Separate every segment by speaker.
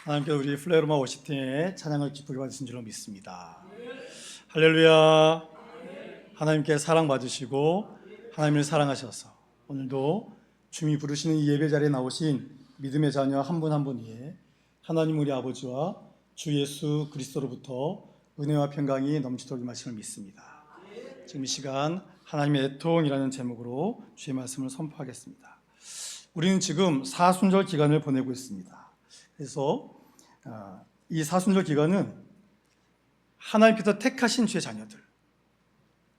Speaker 1: 하나님께서 우리 플레로마 워시팀의 찬양을 기쁘게 받으신 줄로 믿습니다. 할렐루야. 하나님께 사랑받으시고 하나님을 사랑하셔서 오늘도 주님이 부르시는 이 예배 자리에 나오신 믿음의 자녀 한 분 한 분 위에 하나님 우리 아버지와 주 예수 그리스도로부터 은혜와 평강이 넘치도록 말씀을 믿습니다. 지금 이 시간 하나님의 애통이라는 제목으로 주의 말씀을 선포하겠습니다. 우리는 지금 사순절 기간을 보내고 있습니다. 그래서 이 사순절 기간은 하나님께서 택하신 주의 자녀들,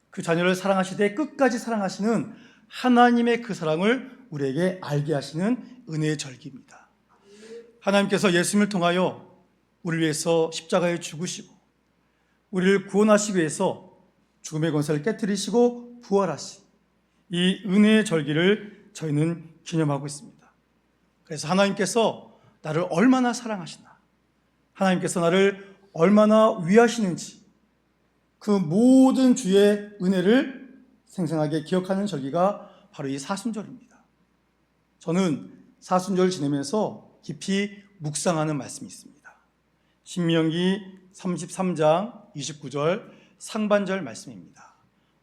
Speaker 1: 그 자녀를 사랑하시되 끝까지 사랑하시는 하나님의 그 사랑을 우리에게 알게 하시는 은혜의 절기입니다. 하나님께서 예수님을 통하여 우리를 위해서 십자가에 죽으시고 우리를 구원하시기 위해서 죽음의 권세를 깨뜨리시고 부활하신 이 은혜의 절기를 저희는 기념하고 있습니다. 그래서 하나님께서 나를 얼마나 사랑하시나, 하나님께서 나를 얼마나 위하시는지 그 모든 주의 은혜를 생생하게 기억하는 절기가 바로 이 사순절입니다. 저는 사순절 지내면서 깊이 묵상하는 말씀이 있습니다. 신명기 33장 29절 상반절 말씀입니다.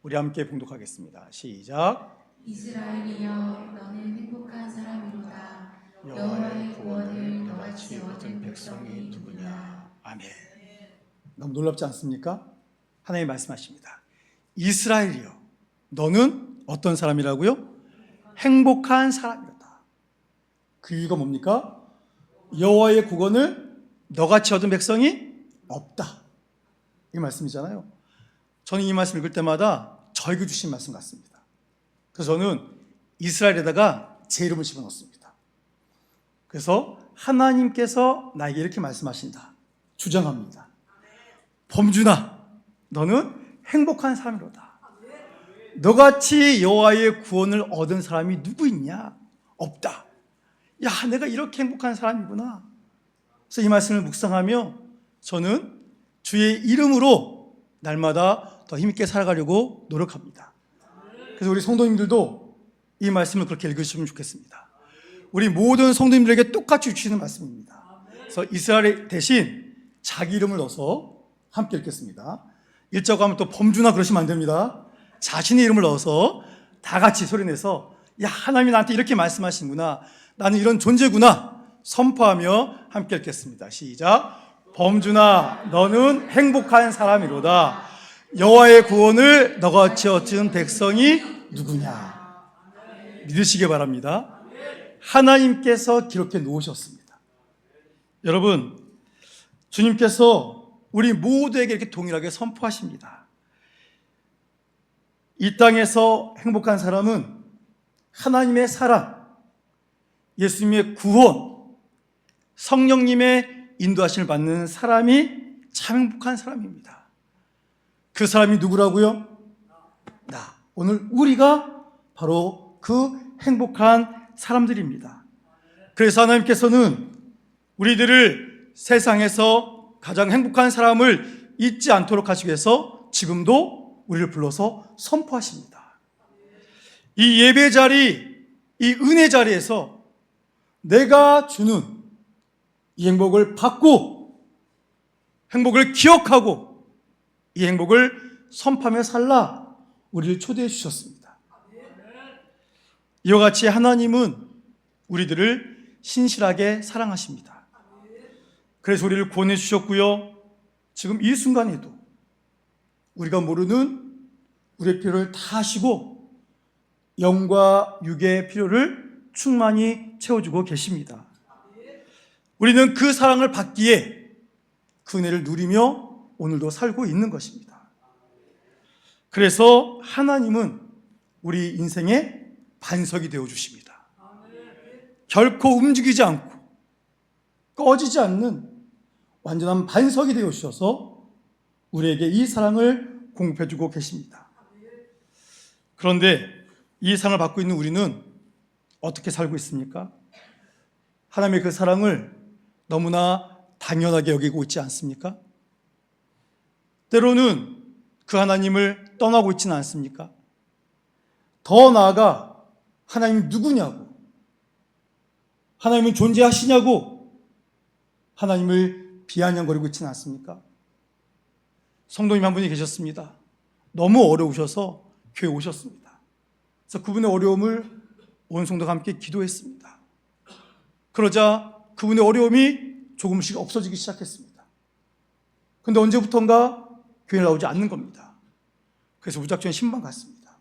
Speaker 1: 우리 함께 봉독하겠습니다. 시작.
Speaker 2: 이스라엘이여 너는 행복한 사람이로다. 여호와의 구원을 너같이 얻은 백성이 누구냐.
Speaker 1: 아멘. 너무 놀랍지 않습니까? 하나님 말씀하십니다. 이스라엘이여 너는 어떤 사람이라고요? 행복한 사람이로다. 그 이유가 뭡니까? 여호와의 구원을 너같이 얻은 백성이 없다, 이 말씀이잖아요. 저는 이 말씀 읽을 때마다 저에게 주신 말씀 같습니다. 그래서 저는 이스라엘에다가 제 이름을 집어넣습니다. 그래서 하나님께서 나에게 이렇게 말씀하신다, 주장합니다. 범준아, 너는 행복한 사람이로다. 너같이 여호와의 구원을 얻은 사람이 누구 있냐? 없다. 야, 내가 이렇게 행복한 사람이구나. 그래서 이 말씀을 묵상하며 저는 주의 이름으로 날마다 더 힘있게 살아가려고 노력합니다. 그래서 우리 성도님들도 이 말씀을 그렇게 읽으시면 좋겠습니다. 우리 모든 성도님들에게 똑같이 주시는 말씀입니다. 그래서 이스라엘 대신 자기 이름을 넣어서 함께 읽겠습니다. 읽자고 하면 또 범주나 그러시면 안 됩니다. 자신의 이름을 넣어서 다 같이 소리내서 야, 하나님이 나한테 이렇게 말씀하시는구나, 나는 이런 존재구나 선포하며 함께 읽겠습니다. 시작. 범주나 너는 행복한 사람이로다. 여호와의 구원을 너같이 얻은 백성이 누구냐. 믿으시기 바랍니다. 하나님께서 기록해 놓으셨습니다. 여러분, 주님께서 우리 모두에게 이렇게 동일하게 선포하십니다. 이 땅에서 행복한 사람은 하나님의 사랑, 예수님의 구원, 성령님의 인도하심을 받는 사람이 참 행복한 사람입니다. 그 사람이 누구라고요? 나. 오늘 우리가 바로 그 행복한 사람들입니다. 그래서 하나님께서는 우리들을 세상에서 가장 행복한 사람을 잊지 않도록 하시기 위해서 지금도 우리를 불러서 선포하십니다. 이 예배 자리, 이 은혜 자리에서 내가 주는 이 행복을 받고 행복을 기억하고 이 행복을 선포하며 살라 우리를 초대해 주셨습니다. 이와 같이 하나님은 우리들을 신실하게 사랑하십니다. 그래서 우리를 구원해 주셨고요, 지금 이 순간에도 우리가 모르는 우리의 필요를 다 하시고 영과 육의 필요를 충만히 채워주고 계십니다. 우리는 그 사랑을 받기에 그 은혜를 누리며 오늘도 살고 있는 것입니다. 그래서 하나님은 우리 인생의 반석이 되어주십니다. 결코 움직이지 않고 꺼지지 않는 완전한 반석이 되어주셔서 우리에게 이 사랑을 공급해주고 계십니다. 그런데 이 사랑을 받고 있는 우리는 어떻게 살고 있습니까? 하나님의 그 사랑을 너무나 당연하게 여기고 있지 않습니까? 때로는 그 하나님을 떠나고 있지는 않습니까? 더 나아가 하나님이 누구냐고, 하나님은 존재하시냐고 하나님을 비아냥거리고 있지는 않습니까? 성도님 한 분이 계셨습니다. 너무 어려우셔서 교회 오셨습니다. 그래서 그분의 어려움을 온 성도가 함께 기도했습니다. 그러자 그분의 어려움이 조금씩 없어지기 시작했습니다. 그런데 언제부턴가 교회에 나오지 않는 겁니다. 그래서 무작정 신방 갔습니다.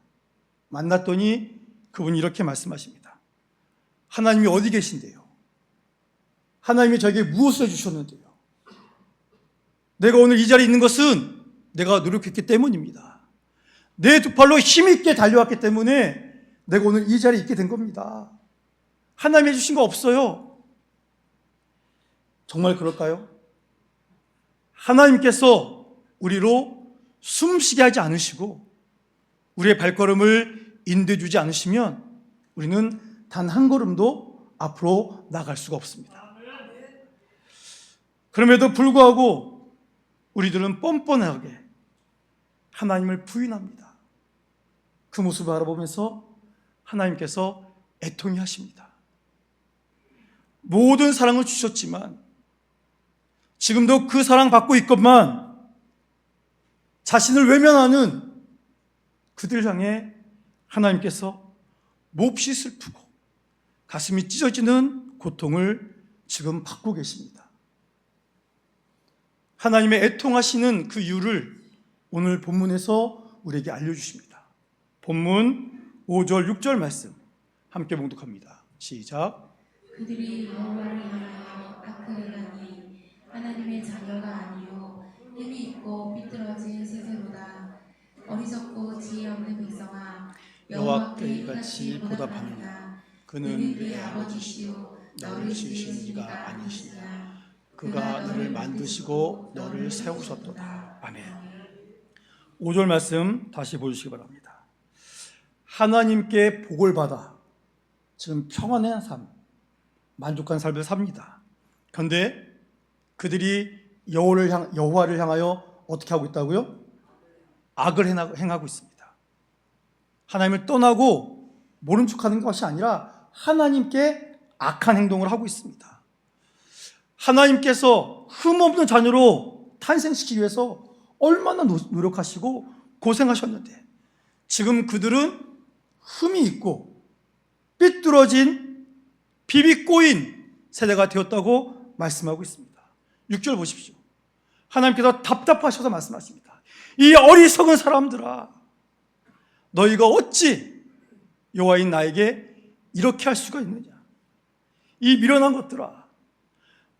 Speaker 1: 만났더니 그분이 이렇게 말씀하십니다. 하나님이 어디 계신데요? 하나님이 저에게 무엇을 해주셨는데요? 내가 오늘 이 자리에 있는 것은 내가 노력했기 때문입니다. 내 두 팔로 힘있게 달려왔기 때문에 내가 오늘 이 자리에 있게 된 겁니다. 하나님이 해주신 거 없어요. 정말 그럴까요? 하나님께서 우리로 숨쉬게 하지 않으시고 우리의 발걸음을 인도해 주지 않으시면 우리는 단 한 걸음도 앞으로 나갈 수가 없습니다. 그럼에도 불구하고 우리들은 뻔뻔하게 하나님을 부인합니다. 그 모습을 바라보면서 하나님께서 애통이 하십니다. 모든 사랑을 주셨지만 지금도 그 사랑 받고 있건만 자신을 외면하는 그들 향해 하나님께서 몹시 슬프고 가슴이 찢어지는 고통을 지금 받고 계십니다. 하나님의 애통하시는 그 이유를 오늘 본문에서 우리에게 알려주십니다. 본문 5절 6절 말씀 함께 봉독합니다. 시작.
Speaker 2: 그들이 여호와를 향하여 아크하니 하나님의 자녀가 아니요 힘이 있고 삐뚤어진 세세로다. 어리석고 지혜 없는 백성아
Speaker 1: 여호와께 이같이 보답하느냐. 그는 내 아버지시요 너를 지으신 이가 아니시냐. 그가 너를 만드시고 너를 세우셨도다. 아멘. 5절 말씀 다시 보여주시기 바랍니다. 하나님께 복을 받아 지금 평안한 삶, 만족한 삶을 삽니다. 그런데 그들이 여호와를 향하여 어떻게 하고 있다고요? 악을 행하고 있습니다. 하나님을 떠나고 모른 척하는 것이 아니라 하나님께 악한 행동을 하고 있습니다. 하나님께서 흠없는 자녀로 탄생시키기 위해서 얼마나 노력하시고 고생하셨는데 지금 그들은 흠이 있고 삐뚤어진 비비 꼬인 세대가 되었다고 말씀하고 있습니다. 6절 보십시오. 하나님께서 답답하셔서 말씀하십니다. 이 어리석은 사람들아, 너희가 어찌 여호와인 나에게 이렇게 할 수가 있느냐. 이 미련한 것들아,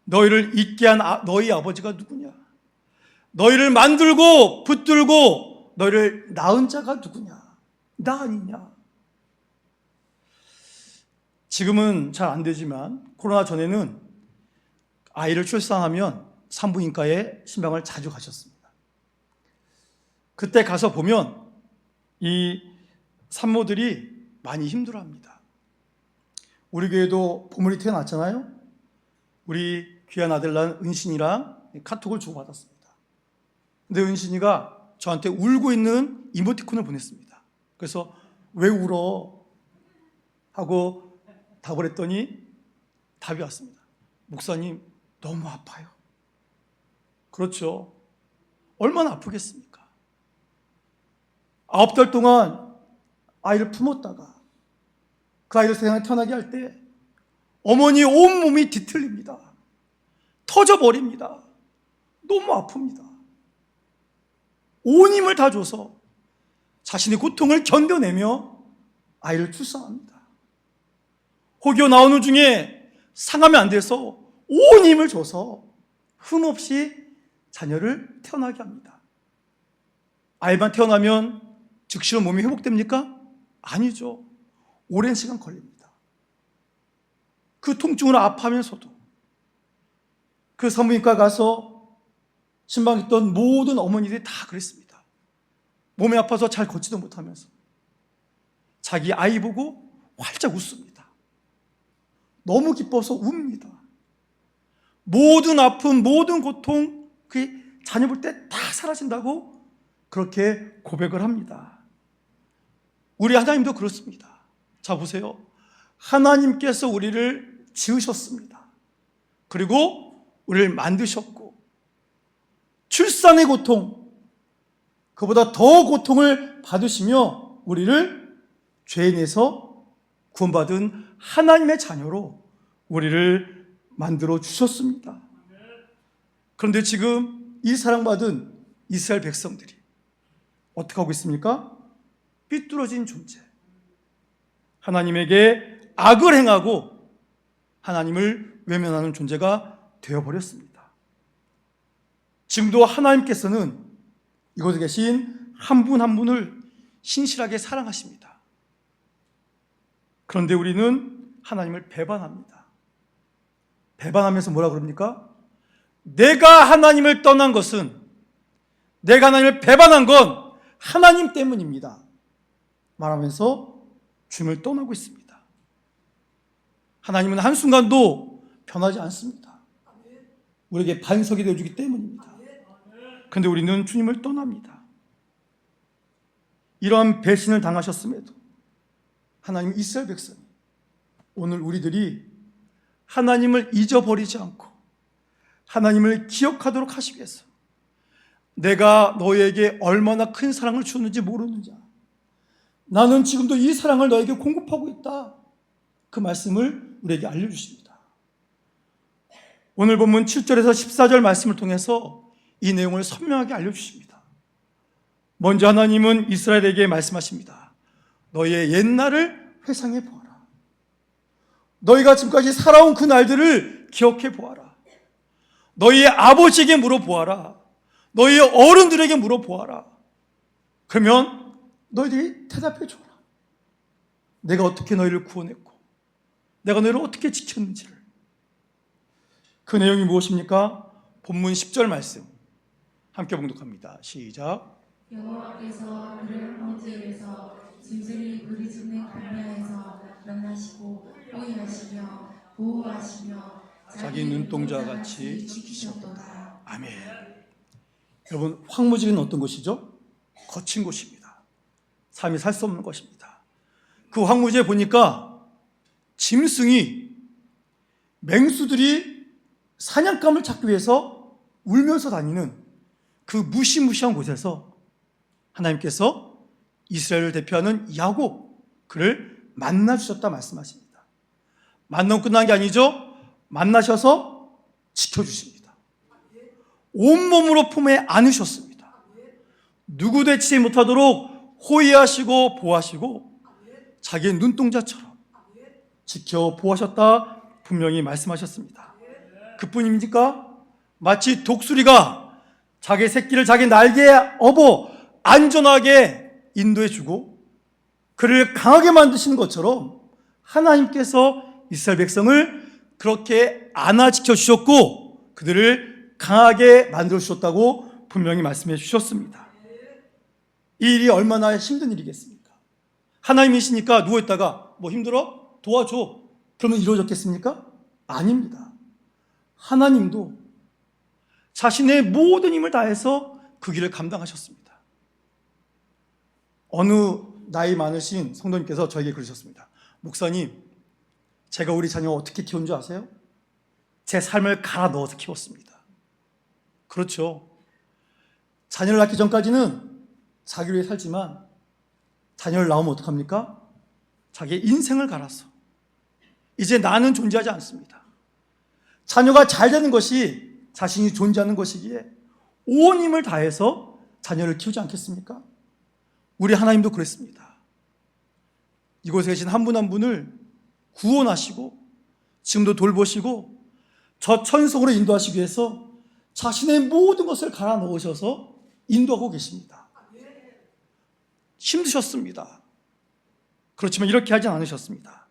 Speaker 1: 너희를 있게 한 너희 아버지가 누구냐. 너희를 만들고 붙들고 너희를 낳은 자가 누구냐. 나 아니냐. 지금은 잘 안 되지만 코로나 전에는 아이를 출산하면 산부인과에 신방을 자주 가셨습니다. 그때 가서 보면 이 산모들이 많이 힘들어합니다. 우리 교회도 보물이 태어났잖아요. 우리 귀한 아들 낳은 은신이랑 카톡을 주고받았습니다. 근데 은신이가 저한테 울고 있는 이모티콘을 보냈습니다. 그래서 왜 울어? 하고 답을 했더니 답이 왔습니다. 목사님, 너무 아파요. 그렇죠. 얼마나 아프겠습니까? 9달 동안 아이를 품었다가 그 아이를 세상에 태어나게 할 때 어머니 온몸이 뒤틀립니다. 터져버립니다. 너무 아픕니다. 온 힘을 다 줘서 자신의 고통을 견뎌내며 아이를 출산합니다. 혹여 나오는 중에 상하면 안 돼서 온 힘을 줘서 흠없이 자녀를 태어나게 합니다. 아이만 태어나면 즉시로 몸이 회복됩니까? 아니죠. 오랜 시간 걸립니다. 그 통증으로 아파하면서도 그 산부인과 가서 신방했던 모든 어머니들이 다 그랬습니다. 몸이 아파서 잘 걷지도 못하면서 자기 아이 보고 활짝 웃습니다. 너무 기뻐서 웁니다. 모든 아픔, 모든 고통, 그 자녀 볼 때 다 사라진다고 그렇게 고백을 합니다. 우리 하나님도 그렇습니다. 자, 보세요. 하나님께서 우리를 지으셨습니다. 그리고 우리를 만드셨고 출산의 고통, 그보다 더 고통을 받으시며 우리를 죄인에서 구원받은 하나님의 자녀로 우리를 만들어 주셨습니다. 그런데 지금 이 사랑받은 이스라엘 백성들이 어떻게 하고 있습니까? 삐뚤어진 존재, 하나님에게 악을 행하고 하나님을 외면하는 존재가 되어버렸습니다. 지금도 하나님께서는 이곳에 계신 한 분 한 분을 신실하게 사랑하십니다. 그런데 우리는 하나님을 배반합니다. 배반하면서 뭐라 그럽니까? 내가 하나님을 떠난 것은, 내가 하나님을 배반한 건 하나님 때문입니다 말하면서 주님을 떠나고 있습니다. 하나님은 한순간도 변하지 않습니다. 우리에게 반석이 되어주기 때문입니다. 그런데 우리는 주님을 떠납니다. 이러한 배신을 당하셨음에도 하나님 이스라엘 백성이, 오늘 우리들이 하나님을 잊어버리지 않고 하나님을 기억하도록 하시기 위해서, 내가 너에게 얼마나 큰 사랑을 주었는지 모르는 자, 나는 지금도 이 사랑을 너에게 공급하고 있다, 그 말씀을 우리에게 알려주십니다. 오늘 본문 7절에서 14절 말씀을 통해서 이 내용을 선명하게 알려주십니다. 먼저 하나님은 이스라엘에게 말씀하십니다. 너희의 옛날을 회상해 보아라. 너희가 지금까지 살아온 그 날들을 기억해 보아라. 너희의 아버지에게 물어보아라. 너희의 어른들에게 물어보아라. 그러면 너희들이 대답해 줘라. 내가 어떻게 너희를 구원했고 내가 너희를 어떻게 지켰는지를. 그 내용이 무엇입니까? 본문 10절 말씀 함께 봉독합니다. 시작.
Speaker 2: 여호와께서 그를 홍지에서 짐승이 부르짖는 광야에서 만나시고 호위하시며 보호하시며
Speaker 1: 자기 눈동자 같이 지키셨도다. 아멘. 여러분, 황무지는 어떤 곳이죠? 거친 곳입니다. 삶이 살 수 없는 것입니다. 그 황무지에 보니까 짐승이, 맹수들이 사냥감을 찾기 위해서 울면서 다니는 그 무시무시한 곳에서 하나님께서 이스라엘을 대표하는 야곱, 그를 만나주셨다 말씀하십니다. 만나고 끝난 게 아니죠. 만나셔서 지켜주십니다. 온몸으로 품에 안으셨습니다. 누구 대치지 못하도록 호위하시고 보호하시고 자기의 눈동자처럼 지켜 보호하셨다 분명히 말씀하셨습니다. 그뿐입니까? 마치 독수리가 자기 새끼를 자기 날개에 업어 안전하게 인도해주고 그를 강하게 만드시는 것처럼 하나님께서 이스라엘 백성을 그렇게 안아 지켜주셨고 그들을 강하게 만들어주셨다고 분명히 말씀해 주셨습니다. 이 일이 얼마나 힘든 일이겠습니까? 하나님이시니까 누워있다가 뭐 힘들어? 도와줘. 그러면 이루어졌겠습니까? 아닙니다. 하나님도 자신의 모든 힘을 다해서 그 길을 감당하셨습니다. 어느 나이 많으신 성도님께서 저에게 그러셨습니다. 목사님, 제가 우리 자녀 어떻게 키운 줄 아세요? 제 삶을 갈아 넣어서 키웠습니다. 그렇죠. 자녀를 낳기 전까지는 자기를 위해 살지만 자녀를 낳으면 어떡합니까? 자기의 인생을 갈아서 이제 나는 존재하지 않습니다. 자녀가 잘 되는 것이 자신이 존재하는 것이기에 온 힘을 다해서 자녀를 키우지 않겠습니까? 우리 하나님도 그랬습니다. 이곳에 계신 한 분 한 분을 구원하시고 지금도 돌보시고 저 천성으로 인도하시기 위해서 자신의 모든 것을 갈아 넣으셔서 인도하고 계십니다. 힘드셨습니다. 그렇지만 이렇게 하진 않으셨습니다.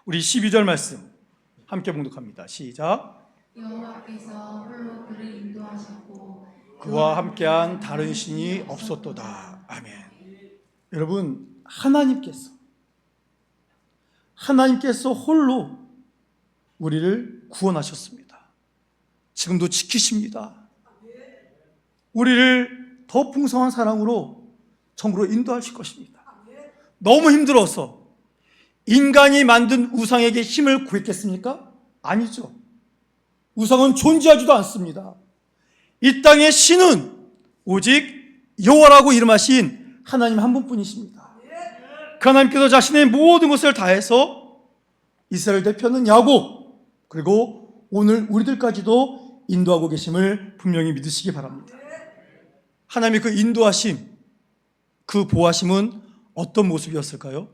Speaker 1: 우리 12절 말씀 함께 봉독합니다. 시작.
Speaker 2: 여호와께서 홀로 그를 인도하셨고
Speaker 1: 그와 함께한 다른 신이 없었도다. 아멘. 여러분, 하나님께서 홀로 우리를 구원하셨습니다. 지금도 지키십니다. 우리를 더 풍성한 사랑으로 정으로 인도하실 것입니다. 너무 힘들어서 인간이 만든 우상에게 힘을 구했겠습니까? 아니죠. 우상은 존재하지도 않습니다. 이 땅의 신은 오직 여호와라고 이름하신 하나님 한 분뿐이십니다. 그 하나님께서 자신의 모든 것을 다해서 이스라엘 대표는 야곱, 그리고 오늘 우리들까지도 인도하고 계심을 분명히 믿으시기 바랍니다. 하나님의 그 인도하심, 그 보호하심은 어떤 모습이었을까요?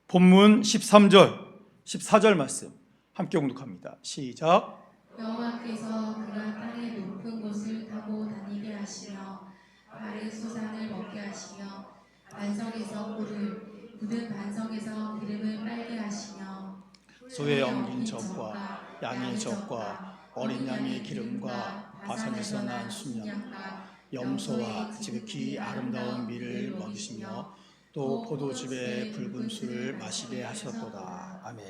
Speaker 1: 본문 13절, 14절 말씀 함께 공독합니다. 시작.
Speaker 2: 여호와께서 그가 땅의 높은 곳을 타고 다니게 하시며 발의 소산을 먹게 하시며 반석에서 꿀을 굳은 반석에서 기름을 빨게 하시며
Speaker 1: 소의 엉킨 젖과 양의 젖과 어린 양의 기름과 바산에서 난 순양과 염소와 지극히 아름다운 밀을 먹이시며 또 포도즙의 붉은 술을 마시게 하셨도다. 아멘.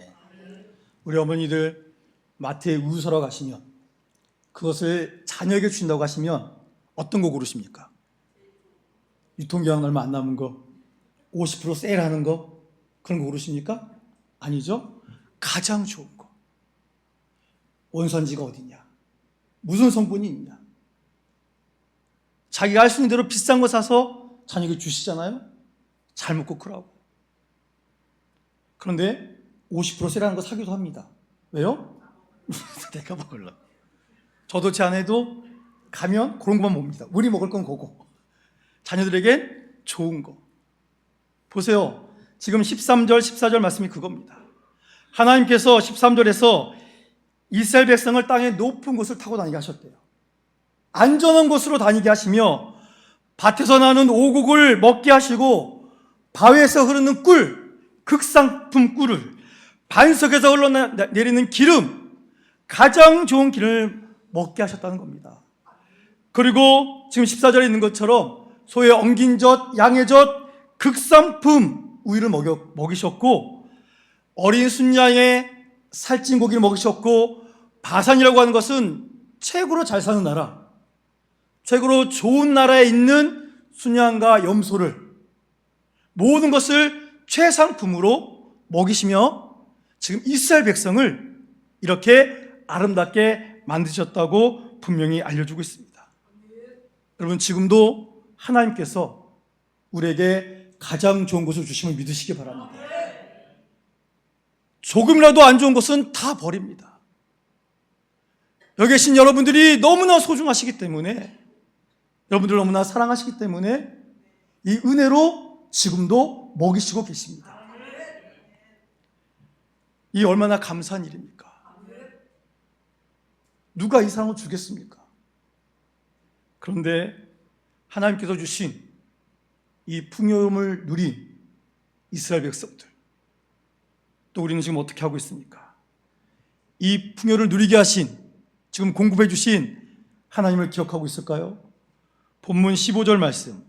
Speaker 1: 우리 어머니들 마트에 우유 사러 가시면 그것을 자녀에게 주신다고 하시면 어떤 거 고르십니까? 유통기한 얼마 안 남은 거, 50% 세일하는 거, 그런 거 고르십니까? 아니죠. 가장 좋은 거. 원산지가 어디냐, 무슨 성분이 있냐, 자기가 할 수 있는 대로 비싼 거 사서 자녀에게 주시잖아요. 잘 먹고 크라고. 그런데 50% 세일하는 거 사기도 합니다. 왜요? 내가 먹을라. 저도 제 아내도 가면 그런 것만 먹습니다. 우리 먹을 건 그거. 자녀들에겐 좋은 거. 보세요. 지금 13절, 14절 말씀이 그겁니다. 하나님께서 13절에서 이스라엘 백성을 땅의 높은 곳을 타고 다니게 하셨대요. 안전한 곳으로 다니게 하시며 밭에서 나는 오곡을 먹게 하시고 바위에서 흐르는 꿀, 극상품 꿀을, 반석에서 흘러내리는 기름, 가장 좋은 기름을 먹게 하셨다는 겁니다. 그리고 지금 14절에 있는 것처럼 소의 엉긴 젖, 양의 젖, 극상품 우유를 먹이셨고 어린 순양의 살찐 고기를 먹이셨고 바산이라고 하는 것은 최고로 잘 사는 나라, 최고로 좋은 나라에 있는 순양과 염소를 모든 것을 최상품으로 먹이시며 지금 이스라엘 백성을 이렇게 아름답게 만드셨다고 분명히 알려주고 있습니다. 여러분, 지금도 하나님께서 우리에게 가장 좋은 것을 주심을 믿으시기 바랍니다. 조금이라도 안 좋은 것은 다 버립니다. 여기 계신 여러분들이 너무나 소중하시기 때문에, 여러분들 너무나 사랑하시기 때문에 이 은혜로 지금도 먹이시고 계십니다. 이 얼마나 감사한 일입니까? 누가 이 사랑을 주겠습니까? 그런데 하나님께서 주신 이 풍요로움을 누린 이스라엘 백성들, 또 우리는 지금 어떻게 하고 있습니까? 이 풍요를 누리게 하신, 지금 공급해 주신 하나님을 기억하고 있을까요? 본문 15절 말씀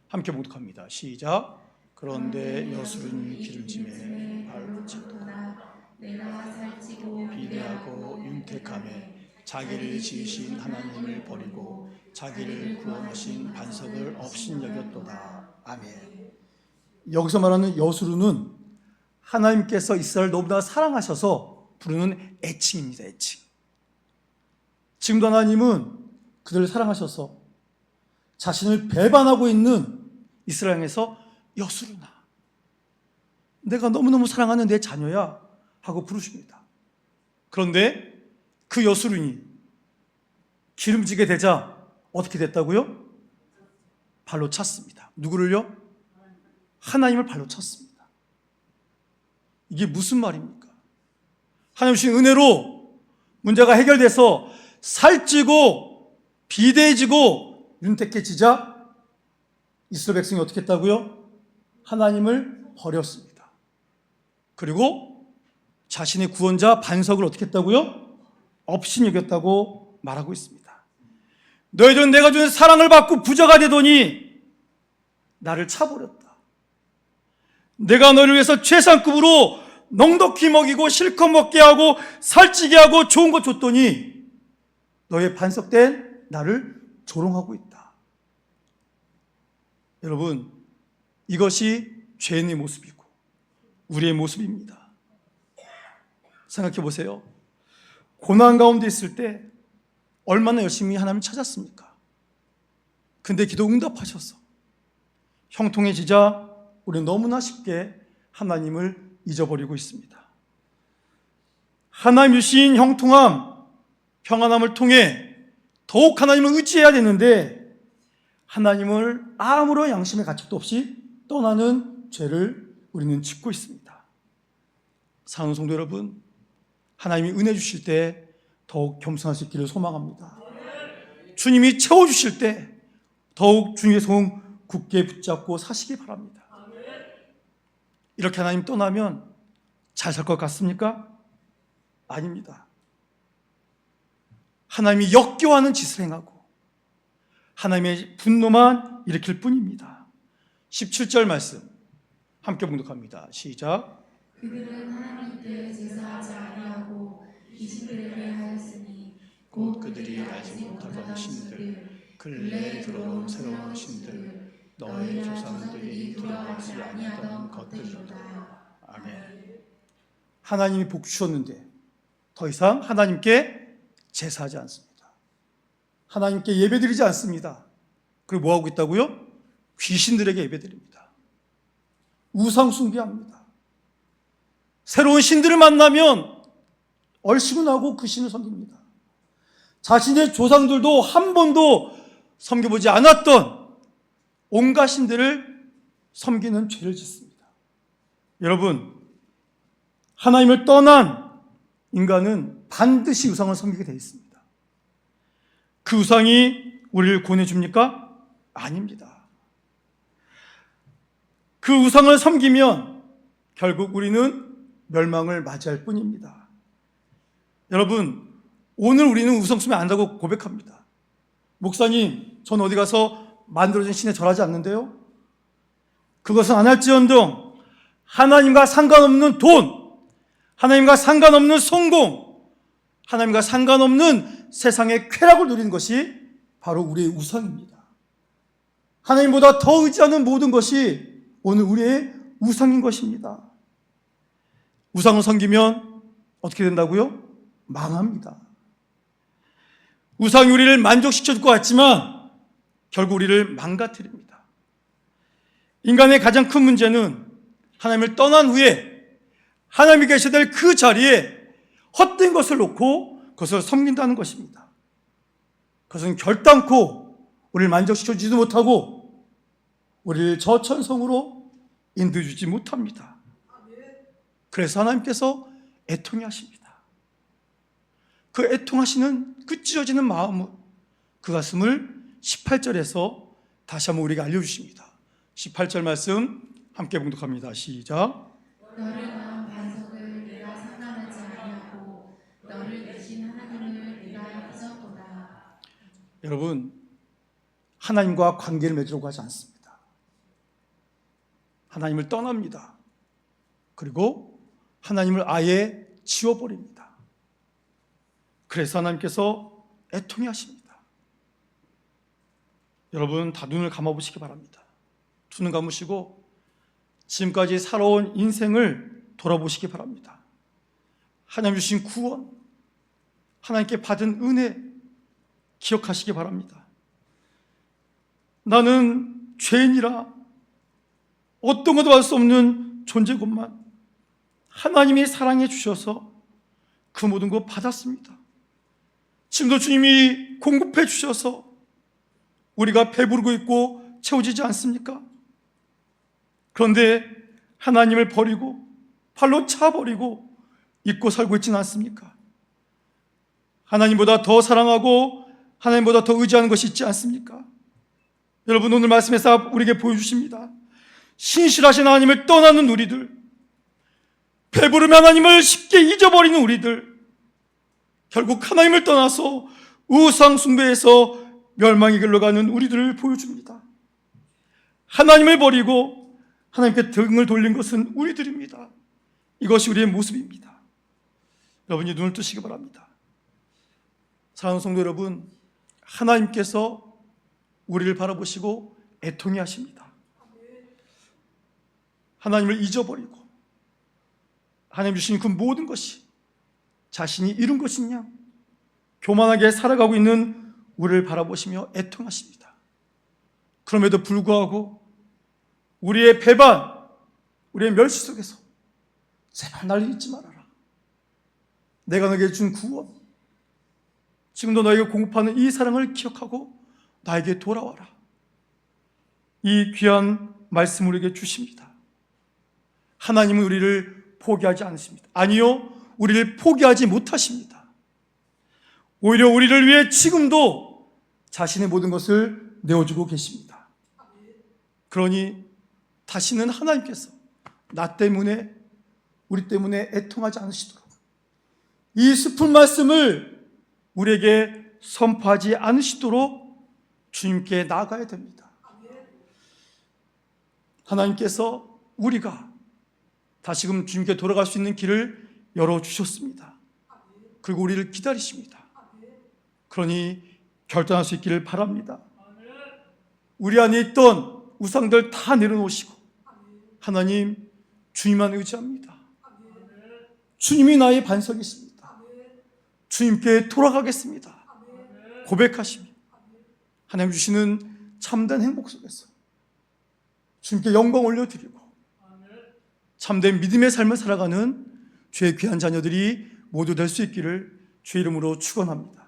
Speaker 1: 함께 봉독합니다. 시작. 그런데 여수는 기름짐에 발로 찼도다.
Speaker 2: 내가 살찌고
Speaker 1: 비대하고 윤택함에 자기를 지으신 하나님을 버리고 자기를 구원하신 반석을 업신여겼도다. 아멘. 여기서 말하는 여수르는 하나님께서 이스라엘을 너무나 사랑하셔서 부르는 애칭입니다. 애칭. 지금도 하나님은 그들을 사랑하셔서 자신을 배반하고 있는 이스라엘에서 여수르나, 내가 너무너무 사랑하는 내 자녀야 하고 부르십니다. 그런데 그 여수르니 기름지게 되자 어떻게 됐다고요? 발로 찼습니다. 누구를요? 하나님을 발로 찼습니다. 이게 무슨 말입니까? 하나님 주신 은혜로 문제가 해결돼서 살찌고 비대해지고 윤택해지자 이스라엘 백성이 어떻게 했다고요? 하나님을 버렸습니다. 그리고 자신의 구원자 반석을 어떻게 했다고요? 업신여겼다고 말하고 있습니다. 너희들은 내가 주는 사랑을 받고 부자가 되더니 나를 차버렸다. 내가 너희를 위해서 최상급으로 넉넉히 먹이고 실컷 먹게 하고 살찌게 하고 좋은 거 줬더니 너의 반석된 나를 조롱하고 있다. 여러분, 이것이 죄인의 모습이고 우리의 모습입니다. 생각해 보세요. 고난 가운데 있을 때 얼마나 열심히 하나님을 찾았습니까? 근데 기도 응답하셔서 형통해지자 우리는 너무나 쉽게 하나님을 잊어버리고 있습니다. 하나님 주신 형통함, 평안함을 통해 더욱 하나님을 의지해야 되는데 하나님을 아무런 양심의 가책도 없이 떠나는 죄를 우리는 짓고 있습니다. 사랑하는 성도 여러분, 하나님이 은혜 주실 때 더욱 겸손할 수 있기를 소망합니다. 주님이 채워주실 때 더욱 주님의 손 굳게 붙잡고 사시기 바랍니다. 이렇게 하나님 떠나면 잘 살 것 같습니까? 아닙니다. 하나님이 역겨워하는 짓을 행하고 하나님의 분노만 일으킬 뿐입니다. 17절 말씀 함께 봉독합니다. 시작.
Speaker 2: 그들은 하나님께 제사하지 아니하고 귀신들에게 하였으니 곧 그들이 알지 못하던 신들 근래에 들어온 새로운 신들 너희 조상들이 들어가지 아니하던 것들이로다.
Speaker 1: 아멘. 하나님이 복 주셨는데 더 이상 하나님께 제사하지 않습니다. 하나님께 예배드리지 않습니다. 그리고 뭐 하고 있다고요? 귀신들에게 예배드립니다. 우상 숭배합니다. 새로운 신들을 만나면 얼씨구 하고 그 신을 섬깁니다. 자신의 조상들도 한 번도 섬겨보지 않았던 온갖 신들을 섬기는 죄를 짓습니다. 여러분, 하나님을 떠난 인간은 반드시 우상을 섬기게 되어 있습니다. 그 우상이 우리를 구원해줍니까? 아닙니다. 그 우상을 섬기면 결국 우리는 멸망을 맞이할 뿐입니다. 여러분, 오늘 우리는 우상 숭배 안 한다고 고백합니다. 목사님, 전 어디 가서 만들어진 신에 절하지 않는데요? 그것은 안 할지언정 하나님과 상관없는 돈, 하나님과 상관없는 성공, 하나님과 상관없는 세상의 쾌락을 누리는 것이 바로 우리의 우상입니다. 하나님보다 더 의지하는 모든 것이 오늘 우리의 우상인 것입니다. 우상을 섬기면 어떻게 된다고요? 망합니다. 우상이 우리를 만족시켜줄 것 같지만 결국 우리를 망가뜨립니다. 인간의 가장 큰 문제는 하나님을 떠난 후에 하나님이 계셔야 될 그 자리에 헛된 것을 놓고 그것을 섬긴다는 것입니다. 그것은 결단코 우리를 만족시켜주지도 못하고 우리를 저천성으로 인도해주지 못합니다. 그래서 하나님께서 애통해 하십니다. 그 애통하시는 그 찢어지는 마음을, 그 가슴을 18절에서 다시 한번 우리에게 알려주십니다. 18절 말씀 함께 봉독합니다. 시작.
Speaker 2: 너를 낳은 반석을 내가 상관하지 아니하고 너를 내신 하나님을 내가 잊었도다.
Speaker 1: 여러분, 하나님과 관계를 맺으려고 하지 않습니다. 하나님을 떠납니다. 그리고 하나님을 아예 지워버립니다. 그래서 하나님께서 애통해 하십니다. 여러분, 다 눈을 감아보시기 바랍니다. 두 눈 감으시고 지금까지 살아온 인생을 돌아보시기 바랍니다. 하나님 주신 구원, 하나님께 받은 은혜 기억하시기 바랍니다. 나는 죄인이라 어떤 것도 받을 수 없는 존재것만 하나님이 사랑해 주셔서 그 모든 것 받았습니다. 지금도 주님이 공급해 주셔서 우리가 배부르고 있고 채워지지 않습니까? 그런데 하나님을 버리고 발로 차버리고 잊고 살고 있지는 않습니까? 하나님보다 더 사랑하고 하나님보다 더 의지하는 것이 있지 않습니까? 여러분, 오늘 말씀에서 우리에게 보여주십니다. 신실하신 하나님을 떠나는 우리들, 배부르면 하나님을 쉽게 잊어버리는 우리들, 결국 하나님을 떠나서 우상 숭배에서 멸망의 길로 가는 우리들을 보여줍니다. 하나님을 버리고 하나님께 등을 돌린 것은 우리들입니다. 이것이 우리의 모습입니다. 여러분이 눈을 뜨시기 바랍니다. 사랑하는 성도 여러분, 하나님께서 우리를 바라보시고 애통해 하십니다. 하나님을 잊어버리고 하나님 주신 그 모든 것이 자신이 이룬 것이냐? 교만하게 살아가고 있는 우리를 바라보시며 애통하십니다. 그럼에도 불구하고 우리의 배반, 우리의 멸시 속에서 제발 날 잊지 말아라. 내가 너에게 준 구원, 지금도 너에게 공급하는 이 사랑을 기억하고 나에게 돌아와라. 이 귀한 말씀을 우리에게 주십니다. 하나님은 우리를 포기하지 않으십니다. 아니요, 우리를 포기하지 못하십니다. 오히려 우리를 위해 지금도 자신의 모든 것을 내어주고 계십니다. 그러니 다시는 하나님께서 나 때문에, 우리 때문에 애통하지 않으시도록 이 슬픈 말씀을 우리에게 선포하지 않으시도록 주님께 나아가야 됩니다. 하나님께서 우리가 다시금 주님께 돌아갈 수 있는 길을 열어주셨습니다. 그리고 우리를 기다리십니다. 그러니 결단할 수 있기를 바랍니다. 우리 안에 있던 우상들 다 내려놓으시고 하나님, 주님만 의지합니다. 주님이 나의 반석이십니다. 주님께 돌아가겠습니다. 고백하시며 하나님 주시는 참된 행복 속에서 주님께 영광 올려드리고 참된 믿음의 삶을 살아가는 주의 귀한 자녀들이 모두 될 수 있기를 주의 이름으로 축원합니다.